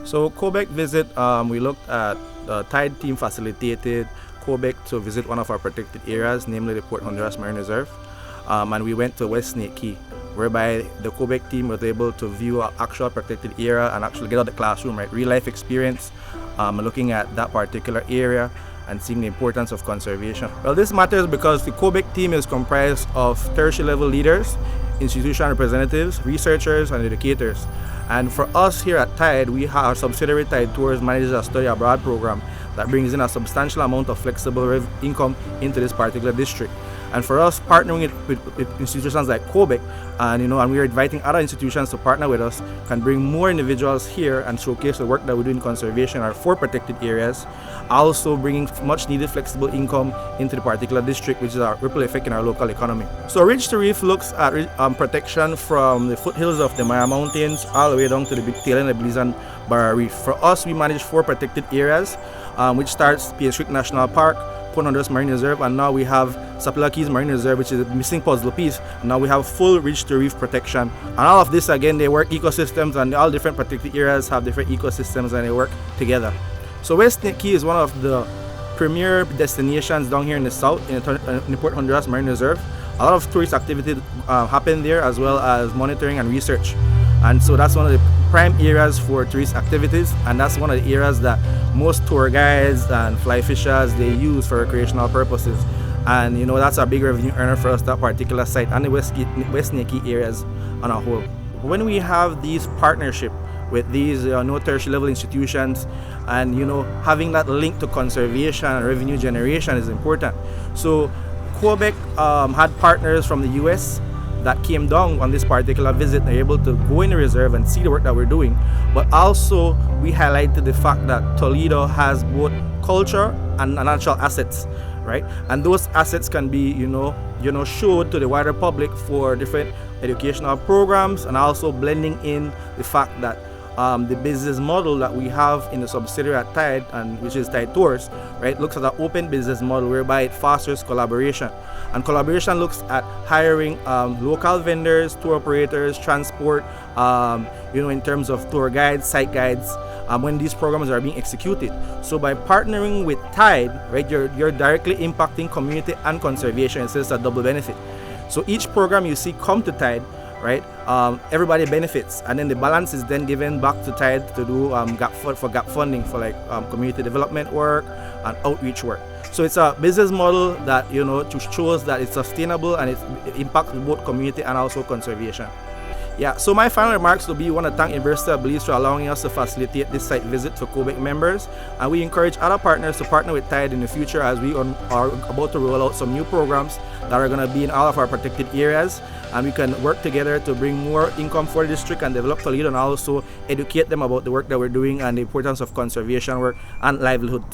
So Quebec visit, we looked at the Tide team facilitated Quebec to visit one of our protected areas, namely the Port Honduras Marine Reserve, and we went to West Snake Key, whereby the Quebec team was able to view our actual protected area and actually get out of the classroom, right? Real life experience, looking at that particular area and seeing the importance of conservation. Well, this matters because the Quebec team is comprised of tertiary level leaders, institutional representatives, researchers, and educators. And for us here at Tide, we have our subsidiary Tide Tours manages a study abroad program that brings in a substantial amount of flexible income into this particular district. And for us, partnering with institutions like Quebec, and we're inviting other institutions to partner with us, can bring more individuals here and showcase the work that we do in conservation or for protected areas, also bringing much needed flexible income into the particular district, which is a ripple effect in our local economy. So Ridge to Reef looks at protection from the foothills of the Maya Mountains all the way down to the big tail end of the Belize Barrier Reef. For us, we manage 4 protected areas, which starts PHMR National Park, Port Honduras Marine Reserve, and now we have Sapila Keys Marine Reserve, which is a missing puzzle piece. And now we have full Ridge to Reef protection. And all of this, again, they work ecosystems, and all different protected areas have different ecosystems and they work together. So West Snake Key is one of the premier destinations down here in the south, in the Port Honduras Marine Reserve. A lot of tourist activity happen there, as well as monitoring and research. And so that's one of the prime areas for tourist activities, and that's one of the areas that most tour guides and fly fishers, they use for recreational purposes. And that's a big revenue earner for us, that particular site, and the West Snake Key areas on a whole. When we have these partnership with these tertiary level institutions, and having that link to conservation and revenue generation is important. So Quebec had partners from the US that came down on this particular visit. They're able to go in the reserve and see the work that we're doing. But also we highlighted the fact that Toledo has both culture and natural assets, right? And those assets can be showed to the wider public for different educational programs, and also blending in the fact that the business model that we have in the subsidiary at Tide, and which is Tide Tours, right, looks at an open business model whereby it fosters collaboration. And collaboration looks at hiring local vendors, tour operators, transport, in terms of tour guides, site guides, when these programs are being executed. So by partnering with Tide, right, you're directly impacting community and conservation. So it's a double benefit. So each program you see come to Tide, right, everybody benefits, and then the balance is then given back to Tide to do gap funding for like community development work and outreach work. So it's a business model that shows that it's sustainable and it impacts both community and also conservation. Yeah, so my final remarks will be, we want to thank University of Belize for allowing us to facilitate this site visit for Quebec members, and we encourage other partners to partner with Tide in the future as we are about to roll out some new programs that are going to be in all of our protected areas, and we can work together to bring more income for the district and develop Toledo, and also educate them about the work that we're doing and the importance of conservation work and livelihood.